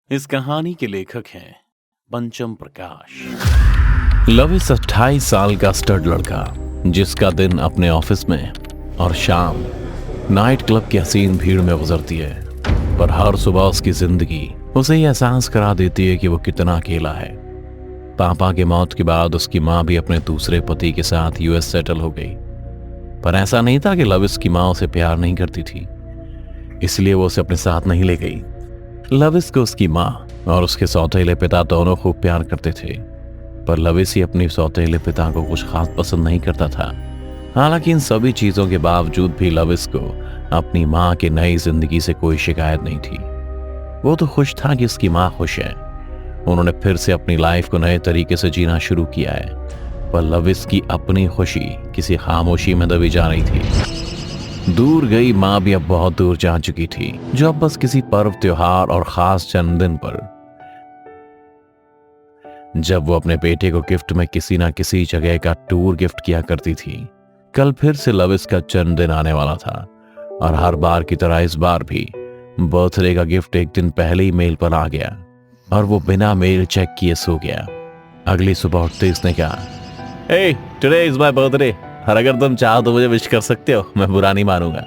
इस कहानी के लेखक हैं पंचम प्रकाश। लविस 28 साल का स्टड लड़का, जिसका दिन अपने ऑफिस में और शाम नाइट क्लब की हसीन भीड़ में गुजरती है, पर हर सुबह उसकी जिंदगी उसे ये एहसास करा देती है कि वो कितना अकेला है। पापा की मौत के बाद उसकी माँ भी अपने दूसरे पति के साथ यूएस सेटल हो गई, पर ऐसा नहीं था कि लविस की माँ उसे प्यार नहीं करती थी, इसलिए वो उसे अपने साथ नहीं ले गई। लविस को उसकी माँ और उसके सौतेले पिता दोनों खूब प्यार करते थे, पर लविस ही अपनी सौतेले पिता को कुछ खास पसंद नहीं करता था। हालांकि इन सभी चीजों के बावजूद भी लविस को अपनी माँ की नई जिंदगी से कोई शिकायत नहीं थी। वो तो खुश था कि उसकी माँ खुश है। उन्होंने फिर से अपनी लाइफ को नए तरीके से जीना शुरू किया है, पर लविस की अपनी खुशी किसी खामोशी में दबी जा रही थी। दूर गई माँ भी अब बहुत दूर जा चुकी थी, जो अब बस किसी पर्व त्योहार और खास जन्मदिन पर जब वो अपने बेटे को गिफ्ट में किसी ना किसी जगह का टूर गिफ्ट किया करती थी। कल फिर से लविस का जन्मदिन आने वाला था और हर बार की तरह इस बार भी बर्थडे का गिफ्ट एक दिन पहले ही मेल पर आ गया और वो बिना मेल चेक किए सो गया। अगली सुबह उठते इसने कहा, "Hey, today is my birthday, और अगर तुम चाहो तो मुझे विश कर सकते हो, मैं बुरा नहीं मानूंगा।"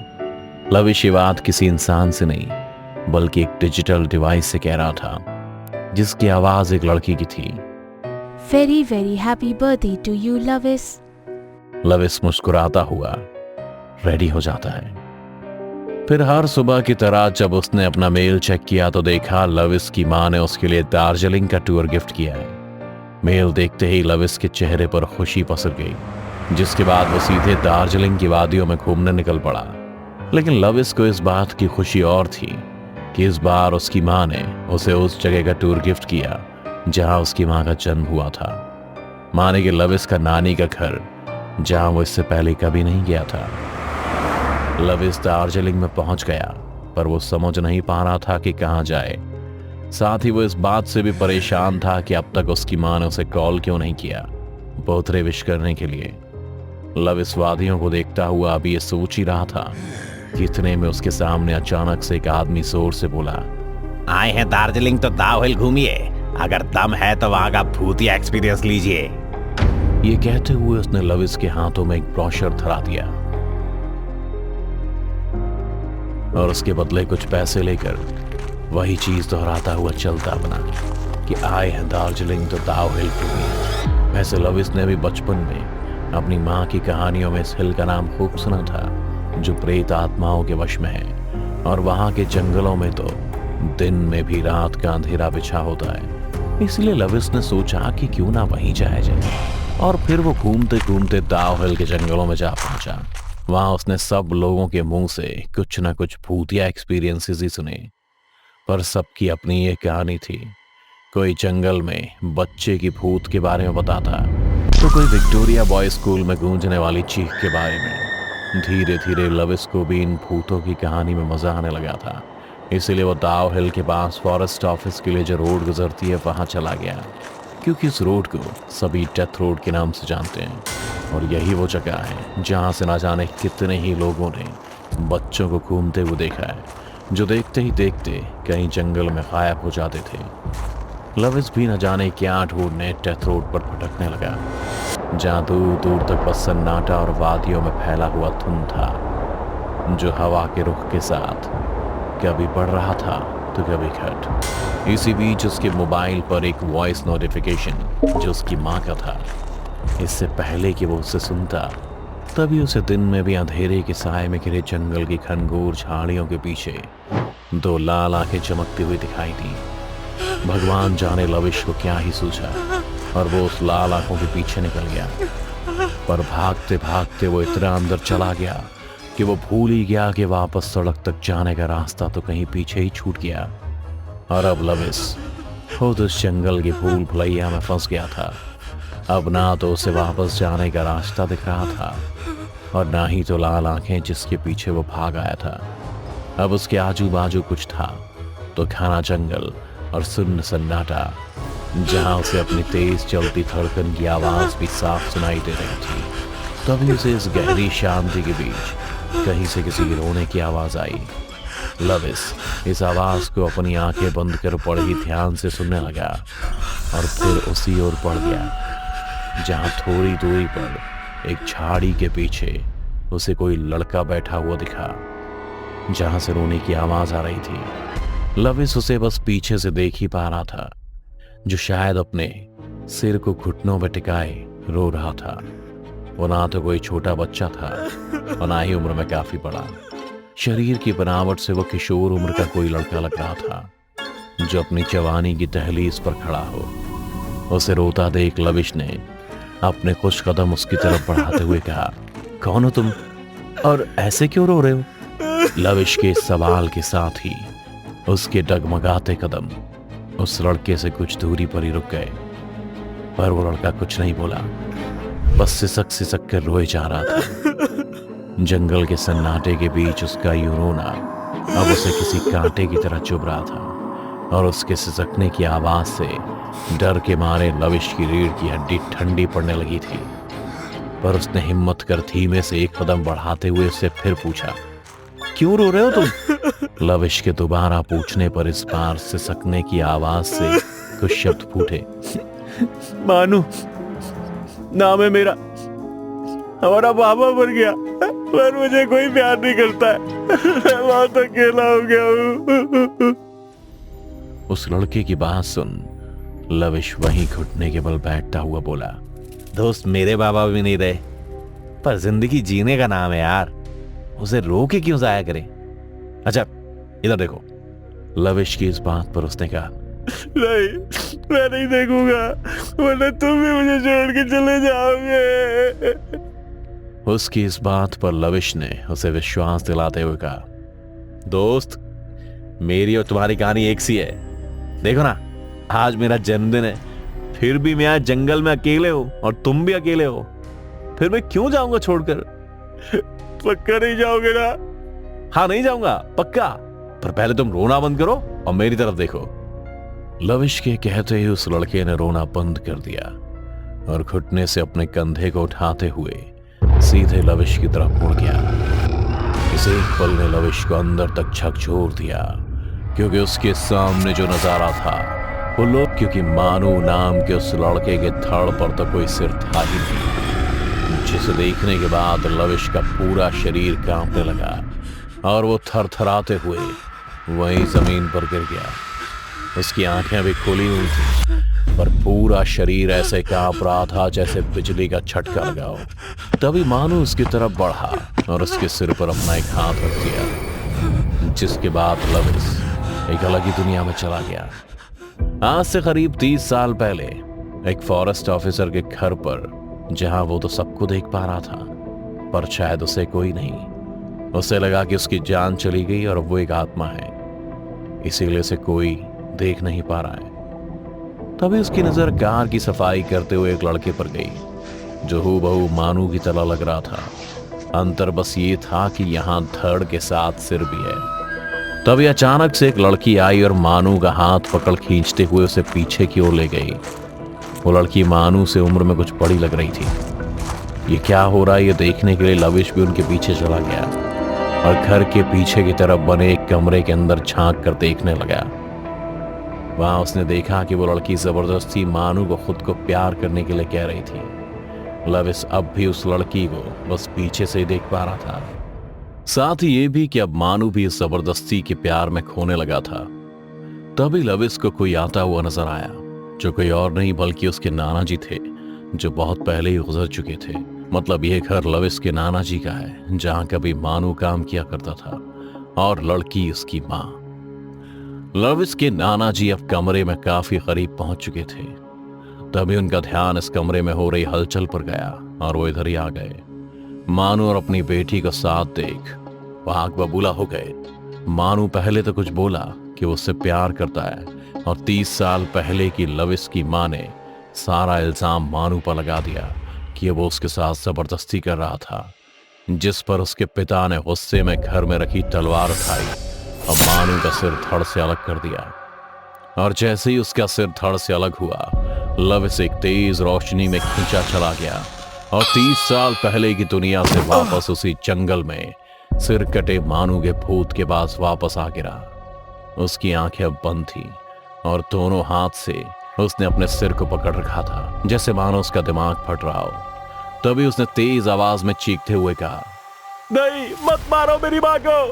लविश ये बात किसी इंसान से नहीं बल्कि एक डिजिटल डिवाइस से कह रहा था, जिसकी आवाज एक लड़की की थी। Very very happy birthday to you, Lovis. लविस मुस्कुराता हुआ रेडी हो जाता है। फिर हर सुबह की तरह जब उसने अपना मेल चेक किया तो देखा लविस की माँ ने उसके लिए दार्जिलिंग का टूर गिफ्ट किया है। मेल देखते ही लविस के चेहरे पर खुशी पसर गई, जिसके बाद वो सीधे दार्जिलिंग की वादियों में घूमने निकल पड़ा। लेकिन लविस को इस बात की खुशी और थी कि इस बार उसकी माँ ने उसे उस जगह का टूर गिफ्ट किया जहां उसकी माँ का जन्म हुआ था, माने कि लविस का नानी का घर, जहां वो इससे पहले कभी नहीं गया था। लविस दार्जिलिंग में पहुंच गया, पर वो समझ नहीं पा रहा था कि कहां जाए। साथ ही वो इस बात से भी परेशान था कि अब तक उसकी माँ ने उसे कॉल क्यों नहीं किया बर्थडे विश करने के लिए। लविस वादियों को देखता हुआ अभी ये सोच ही रहा था कि इतने में उसके सामने अचानक से एक आदमी जोर से बोला, आए हैं दार्जिलिंग तो दाव हिल घूमिए, अगर दम है तो वहां का भूतिया एक्सपीरियंस लीजिए। ये कहते हुए उसने लविस के हाथों में एक ब्रोशर धरा दिया और उसके बदले कुछ पैसे लेकर वही चीज दोहराता हुआ चलता बना कि आए हैं दार्जिलिंग तो दाव हिल घूमिए। वैसे लविस ने भी बचपन में अपनी माँ की कहानियों में इस हिल का नाम खूब सुना था, जो प्रेत आत्माओं के वश में है, और वहां के जंगलों में तो दिन में भी रात का अंधेरा बिछा होता है। इसलिए लविस ने सोचा कि क्यों ना वहीं जाया जाए, और फिर वो घूमते घूमते दाव हिल के जंगलों में जा पहुंचा। वहां उसने सब लोगों के मुंह से कुछ ना कुछ भूतिया एक्सपीरियंसेस ही सुने, पर सबकी अपनी ये कहानी थी। कोई जंगल में बच्चे की भूत के बारे में बताता, तो कोई विक्टोरिया बॉय स्कूल में गूंजने वाली चीख के बारे में। धीरे धीरे लविस को भी इन भूतों की कहानी में मजा आने लगा था, इसीलिए वो दाव हिल के पास फॉरेस्ट ऑफिस के लिए जो रोड गुजरती है वहां चला गया, क्योंकि इस रोड को सभी डेथ रोड के नाम से जानते हैं, और यही वो जगह है जहां से ना जाने कितने ही लोगों ने बच्चों को घूमते हुए देखा है, जो देखते ही देखते कहीं जंगल में गायब हो जाते थे। लविस भी न जाने क्या ढूंढने डेथ रोड पर भटकने लगा, जहां दूर दूर तक बस सन्नाटा और वादियों में फैला हुआ धुंध था, जो हवा के रुख के साथ कभी बढ़ रहा था तो कभी घट। इसी बीच उसके मोबाइल पर एक वॉइस नोटिफिकेशन जो उसकी माँ का था। इससे पहले कि वो उसे सुनता, तभी उसे दिन में भी अंधेरे के साए में घिरे जंगल की घनघोर झाड़ियों के पीछे दो लाल आंखें चमकती हुई दिखाई दी। भगवान जाने लविश को क्या ही सूझा, और वो उस लाल आंखों के पीछे निकल गया। पर भागते भागते वो इतना अंदर चला गया कि वो भूल ही गया कि वापस सड़क तक जाने का रास्ता तो कहीं पीछे ही छूट गया। और अब लविस खुद उस जंगल की भूल भुलैया में फंस गया था। अब ना तो उसे वापस जाने का रास्ता दिख रहा था, और ना ही तो लाल आंखें जिसके पीछे वो भाग आया था। अब उसके आजू बाजू कुछ था तो घना जंगल और सुन्न सन्नाटा, जहां उसे अपनी तेज चलती धड़कन की आवाज भी साफ सुनाई दे रही थी। तभी उसे इस गहरी शांति के बीच कहीं से किसी के रोने की आवाज आई। लविस इस आवाज को अपनी आंखें बंद कर बड़े ही ध्यान से सुनने लगा और फिर उसी ओर पड़ गया जहां थोड़ी दूरी पर एक झाड़ी के पीछे उसे कोई लड़का बैठा हुआ दिखा, जहां से रोने की आवाज आ रही थी। लविस उसे बस पीछे से देख ही पा रहा था, जो शायद अपने सिर को घुटनों में टिकाए रो रहा था। वो ना तो कोई छोटा बच्चा था और ना ही उम्र में काफी बड़ा। शरीर की बनावट से वो किशोर उम्र का कोई लड़का लग रहा था, जो अपनी जवानी की दहलीज पर खड़ा हो। उसे रोता देख लविश ने अपने कुछ कदम उसकी तरफ बढ़ाते हुए कहा, कौन हो तुम और ऐसे क्यों रो रहे हो? लविश के इस सवाल के साथ ही उसके डगमगाते कदम उस लड़के से कुछ दूरी पर ही रुक गए, पर वो लड़का कुछ नहीं बोला, बस सिसक सिसक कर रोए जा रहा था। जंगल के सन्नाटे के बीच उसका यूं रोना अब उसे किसी कांटे की तरह चुभ रहा था, और उसके सिसकने की आवाज से डर के मारे लविश की रीढ़ की हड्डी ठंडी पड़ने लगी थी। पर उसने हिम्मत कर धीमे से एक कदम बढ़ाते हुए उससे फिर पूछा, क्यों रो रहे हो तुम? लविश के दोबारा पूछने पर इस बार सिसकने की आवाज से कुछ शब्द फूटे। मानू नाम है मेरा, हमारा बाबा मर गया पर मुझे कोई प्यार नहीं करता है, मैं बहुत अकेला हो गया हूँ। उस लड़के की बात सुन लविश वहीं घुटने के बल बैठता हुआ बोला, दोस्त मेरे बाबा भी नहीं रहे, पर जिंदगी जीने का नाम है यार, उसे रो के क्यों जाया करें? अच्छा इधर देखो। लविश की इस बात पर उसने कहा, नहीं मैं नहीं देखूंगा, वरना तुम भी मुझे छोड़ के चले जाओगे। उसकी इस बात पर लविश ने उसे विश्वास दिलाते हुए कहा, दोस्त मेरी और तुम्हारी कहानी एक सी है। देखो ना, आज मेरा जन्मदिन है, फिर भी मैं आज जंगल में अकेले हूं और तुम भी अकेले हो, फिर मैं क्यों जाऊंगा छोड़कर? पक्का नहीं जाओगे ना? हाँ नहीं जाऊंगा पक्का, पर पहले तुम रोना बंद करो और मेरी तरफ देखो। लविश के कहते ही उस लड़के ने रोना बंद कर दिया और घुटने से अपने कंधे को उठाते हुए सीधे लविश की तरफ मुड़ गया। इस एक पल ने लविश को अंदर तक झकझोर दिया, क्योंकि उसके सामने जो नजारा था वो लोग, क्योंकि मानू नाम के उस लड़के के धड़ पर तो कोई सिर था ही नहीं, जिसे देखने के बाद लविश का पूरा शरीर कांपने लगा और वो थरथराते हुए वहीं जमीन पर गिर गया। उसकी आंखें भी खुली हुई थी, पर पूरा शरीर ऐसे कांप रहा था जैसे बिजली का झटका लगा हो। तभी मानू उसकी तरफ बढ़ा और उसके सिर पर अपना एक हाथ रख दिया, जिसके बाद लविश एक अलग ही दुनिया में चला गया। आज से करीब 30 साल पहले एक फॉरेस्ट ऑफिसर के घर पर, जहां वो तो सबको देख पा रहा था, पर शायद उसे कोई नहीं। उसे लगा कि उसकी जान चली गई और वो एक आत्मा है, इसीलिए उसे कोई देख नहीं पा रहा है। तभी उसकी नजर कार की सफाई करते हुए एक लड़के पर गई, जो हूबहू मानू की तरह लग रहा था। अंतर बस ये था कि यहां धड़ के साथ सिर भी है। तभी अचानक से एक लड़की आई और मानू का हाथ पकड़ खींचते हुए उसे पीछे की ओर ले गई। वो लड़की मानू से उम्र में कुछ बड़ी लग रही थी। ये क्या हो रहा है ये देखने के लिए लविश भी उनके पीछे चला गया और घर के पीछे की तरफ बने एक कमरे के अंदर झांक कर देखने लगा। वहां उसने देखा कि वो लड़की जबरदस्ती मानू को खुद को प्यार करने के लिए कह रही थी। लविश अब भी उस लड़की को बस पीछे से ही देख पा रहा था, साथ ही ये भी कि अब मानू भी इस जबरदस्ती के प्यार में खोने लगा था। तभी लविश को कोई आता हुआ नजर आया, जो कोई और नहीं बल्कि उसके नाना जी थे, जो बहुत पहले ही गुजर चुके थे। मतलब यह घर लविश के नाना जी का है, जहां कभी मानू काम किया करता था और लड़की उसकी माँ। लविश के नाना जी अब कमरे में काफी करीब पहुंच चुके थे। तभी उनका ध्यान इस कमरे में हो रही हलचल पर गया और वो इधर ही आ गए। मानू और अपनी बेटी को साथ देख वो आग बबूला हो गए। मानू पहले तो कुछ बोला कि वो उससे प्यार करता है और 30 साल पहले की लविश की माँ ने सारा इल्जाम मानू पर लगा दिया कि वो उसके साथ जबरदस्ती कर रहा था, जिस पर उसके पिता ने गुस्से में घर में रखी तलवार उठाई और मानू का सिर धड़ से अलग कर दिया। और जैसे ही उसका सिर धड़ से अलग हुआ, लविश एक तेज रोशनी में खींचा चला गया और 30 साल पहले की दुनिया से वापस उसी जंगल में सिर कटे मानू के भूत के पास वापस आ गिरा। उसकी आंखें अब बंद थी और दोनों हाथ से उसने अपने सिर को पकड़ रखा था, जैसे मानो उसका दिमाग फट रहा हो। तभी उसने तेज आवाज में चीखते हुए कहा, नहीं, मत मारो मेरी माँ को।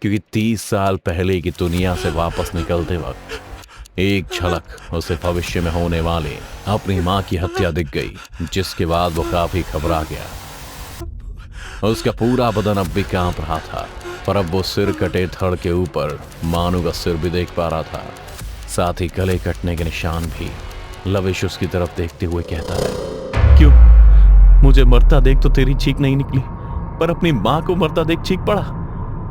क्योंकि 30 साल पहले की दुनिया से वापस निकलते वक्त एक झलक उसे भविष्य में होने वाले अपनी मां की हत्या दिख गई, जिसके बाद वो काफी घबरा गया। उसका पूरा बदन अब भी कांप रहा था, पर अब वो सिर कटे धड़ के ऊपर मानू का सिर भी देख पा रहा था, साथ ही गले कटने के निशान भी। लविश उसकी तरफ देखते हुए कहता है, क्यों? मुझे मरता देख तो तेरी चीख नहीं निकली, पर अपनी माँ को मरता देख चीख पड़ा।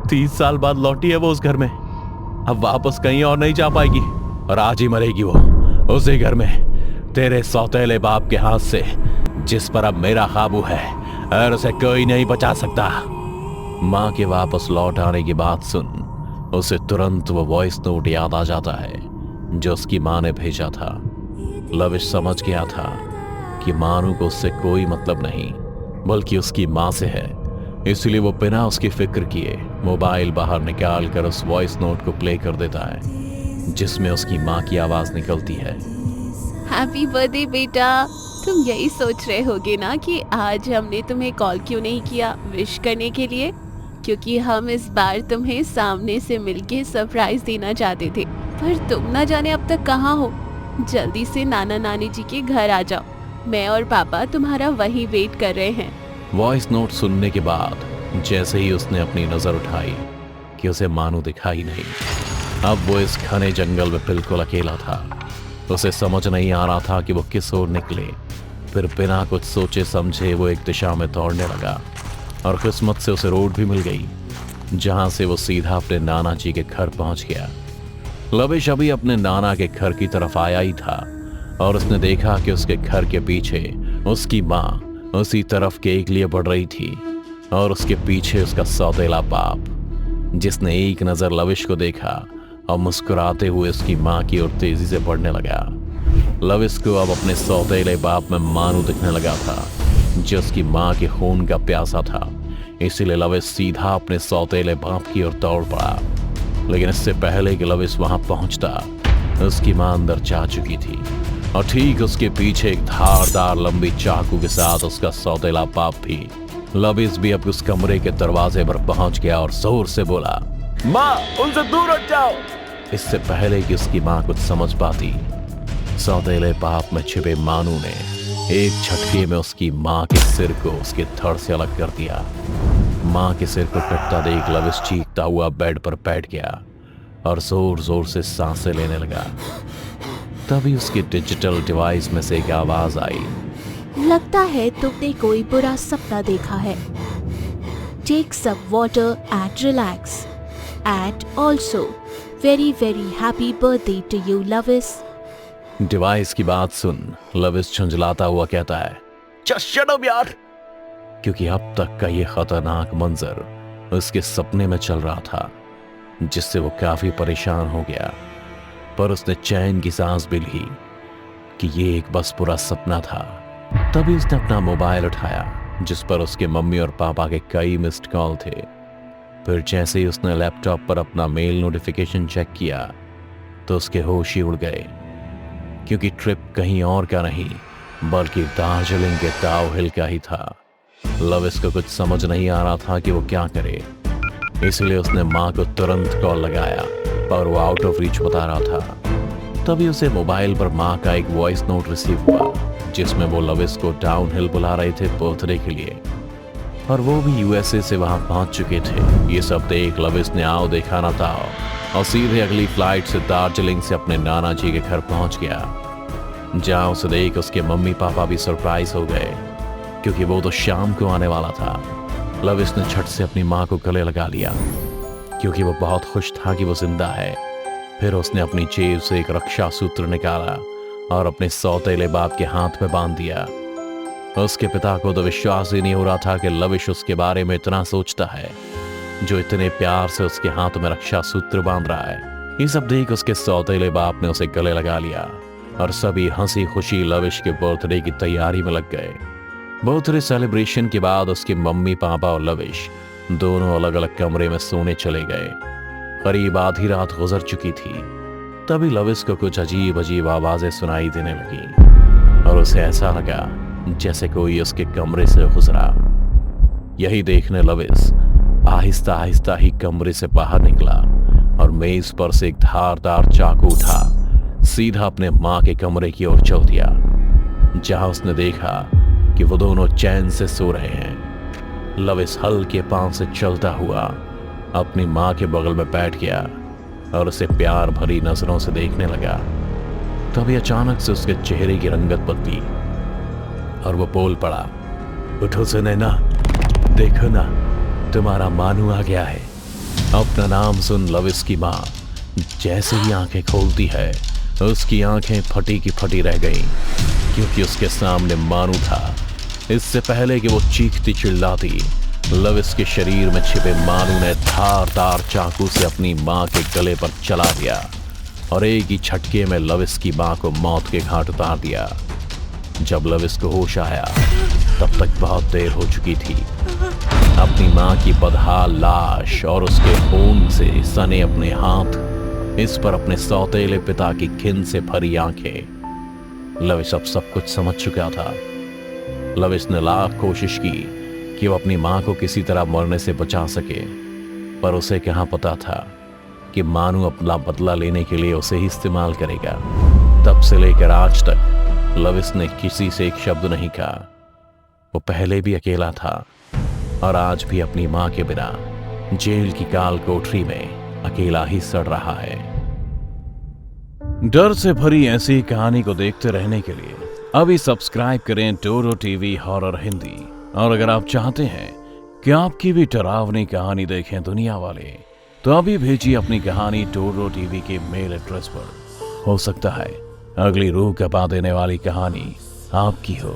30 साल बाद लौटी है वो उस घर में, अब वापस कहीं और नहीं जा पाएगी, और आज ही मरेगी वो उसी घर में, तेरे सौतेले बाप के हाथ से, जिस पर अब मेरा काबू है और उसे कोई नहीं बचा सकता। माँ के वापस लौट आने की बात सुन उसे तुरंत वो वॉइस नोट याद आ जाता है जो उसकी माँ ने भेजा था। लविश समझ गया था कि मानू को उससे कोई मतलब नहीं बल्कि उसकी माँ से है, इसलिए वो बिना उसकी फिक्र किए मोबाइल बाहर निकाल कर उस वॉइस नोट को प्ले कर देता है जिसमें उसकी माँ की आवाज निकलती है। हैप्पी बर्थडे बेटा। तुम यही सोच रहे होगे ना कि आज हमने तुम्हें कॉल क्यों नहीं किया विश करने के लिए, क्योंकि हम इस बार तुम्हें सामने से मिलके सरप्राइज देना चाहते थे, पर तुम ना जाने अब तक कहाँ हो। जल्दी से नाना नानी जी के घर आ जाओ, मैं और पापा तुम्हारा वहीं वेट कर रहे हैं। वॉइस नोट सुनने के बाद जैसे ही उसने अपनी नजर उठाई कि उसे मानू दिखाई नहीं। अब वो इस घने जंगल में बिल्कुल अकेला था। उसे समझ नहीं आ रहा था कि वो किस ओर निकले। फिर बिना कुछ सोचे समझे वो एक दिशा में दौड़ने लगा और किस्मत से उसे रोड भी मिल गई, जहां से वो सीधा अपने नाना जी के घर पहुंच गया। लविश अभी अपने नाना के घर की तरफ आया ही था और उसने देखा कि उसके घर के पीछे उसकी माँ उसी तरफ केक लिए बढ़ रही थी और उसके पीछे उसका सौतेला बाप, जिसने एक नजर लविश को देखा और मुस्कुराते हुए उसकी माँ की ओर तेजी से बढ़ने लगा। लविश को अब अपने सौतेले बाप में मानू दिखने लगा था जो उसकी माँ के खून का प्यासा था, इसीलिए लविश सीधा अपने सौतेले बाप की ओर दौड़ पड़ा। लेकिन इससे पहले कि लविश वहां पहुंचता उसकी माँ अंदर जा चुकी थी और ठीक उसके पीछे एक धारदार लंबी चाकू के साथ उसका सौतेला बाप भी। लविश भी अब उस कमरे के दरवाजे पर पहुंच गया और जोर से बोला, माँ, उनसे दूर हट जाओ। इससे पहले कि उसकी माँ कुछ समझ पाती, सौतेले बाप में छिपे मानू ने एक झटके में उसकी माँ के सिर को उसके धड़ से अलग कर दिया। माँ के सिर को कटता देख लविश चीखता हुआ बेड पर बैठ गया और जोर जोर से सांसें लेने लगा। तभी उसकी डिजिटल डिवाइस में से एक आवाज आई, लगता है तुमने कोई बुरा सपना देखा है। Take some water and relax and also very very happy birthday to you Lavish. Device की बात सुन लविश झुंझलाता हुआ कहता है, जस्ट शट अप यार। क्योंकि अब तक का ये खतरनाक मंजर उसके सपने में चल रहा था, जिससे वो काफी परेशान हो गया। पर उसने चैन की सांस भी ली कि ये एक बस पूरा सपना था। तभी उसने अपना मोबाइल उठाया जिस पर उसके मम्मी और पापा के कई मिस्ड कॉल थे। फिर जैसे ही उसने लैपटॉप पर अपना मेल नोटिफिकेशन चेक किया तो उसके होश ही उड़ गए, क्योंकि ट्रिप कहीं और का नहीं बल्कि दार्जिलिंग के ताओ हिल का ही था। लविश को कुछ समझ नहीं आ रहा था कि वो क्या करे, इसलिए उसने माँ को तुरंत कॉल लगाया पर वो आउट ऑफ रीच बता रहा था। तभी उसे मोबाइल पर माँ का एक वॉइस नोट रिसीव हुआ जिसमें वो लविश को डाउन हिल बुला रहे थे बर्थडे के लिए, और वो भी यूएसए से वहां पहुंच चुके थे। ये सब देख लविश ने आओ देखा ना था और सीधे अगली फ्लाइट से दार्जिलिंग से अपने नाना जी के घर पहुंच गया, जहां उसे देख उसके मम्मी पापा भी सरप्राइज हो गए क्योंकि वो तो शाम को आने वाला था। लविश ने झट से अपनी माँ को गले लगा लिया क्योंकि वो बहुत खुश था कि वो जिंदा है। फिर उसने अपनी जेब से एक रक्षा सूत्र निकाला और अपने सौतेले बाप के हाथ में बांध दिया। उसके पिता को तो विश्वास ही नहीं हो रहा था कि लविश उसके बारे में इतना सोचता है, जो इतने प्यार से उसके हाथ में रक्षा सूत्र बांध रहा है। ये सब देख उसके सौतेले बाप ने उसे गले लगा लिया और सभी हंसी खुशी लविश के बर्थडे की तैयारी में लग गए। बर्थडे सेलिब्रेशन के बाद उसके मम्मी पापा और लविश दोनों अलग अलग कमरे में सोने चले गए। करीब आधी रात गुजर चुकी थी। तभी लविस को कुछ अजीब अजीब आवाजें सुनाई देने लगी और उसे ऐसा लगा जैसे कोई उसके कमरे से गुजरा। यही देखने लविस आहिस्ता आहिस्ता ही कमरे से बाहर निकला और मेज पर से एक धारदार चाकू उठा सीधा अपने मां के कमरे की ओर चल दिया, जहां उसने देखा कि वो दोनों चैन से सो रहे हैं। लविस हल्के पांव से चलता हुआ अपनी मां के बगल में बैठ गया और उसे प्यार भरी नजरों से देखने लगा। तभी अचानक से उसके चेहरे की रंगत बदली और वो बोल पड़ा, उठो सुनैना, देखो ना, तुम्हारा मानू आ गया है। अपना नाम सुन लविस की मां जैसे ही आंखें खोलती है उसकी आंखें फटी की फटी रह गईं, क्योंकि उसके सामने मानू था। इससे पहले कि वो चीखती चिल्लाती, लविस के शरीर में छिपे मानू ने धारदार चाकू से अपनी मां के गले पर चला दिया और एक ही झटके में लविस की मां को मौत के घाट उतार दिया। जब लविस को होश आया तब तक बहुत देर हो चुकी थी। अपनी मां की बदहाल लाश और उसके खून से सने अपने हाथ, इस पर अपने सौतेले पिता की घिन से भरी आंखें। लविस अब सब कुछ समझ चुका था। लविस ने लाख कोशिश की कि वो अपनी मां को किसी तरह मरने से बचा सके, पर उसे कहां पता था कि मानू अपना बदला लेने के लिए उसे ही इस्तेमाल करेगा। तब से लेकर आज तक लविस ने किसी से एक शब्द नहीं कहा। वो पहले भी अकेला था और आज भी अपनी मां के बिना जेल की काल कोठरी में अकेला ही सड़ रहा है। डर से भरी ऐसी कहानी को देखते रहने के लिए अभी सब्सक्राइब करें टोरो टीवी हॉरर हिंदी। और अगर आप चाहते हैं कि आपकी भी डरावनी कहानी देखें दुनिया वाले, तो अभी भेजिए अपनी कहानी टोरो टीवी के मेल एड्रेस पर। हो सकता है अगली रूह कपा देने वाली कहानी आपकी हो।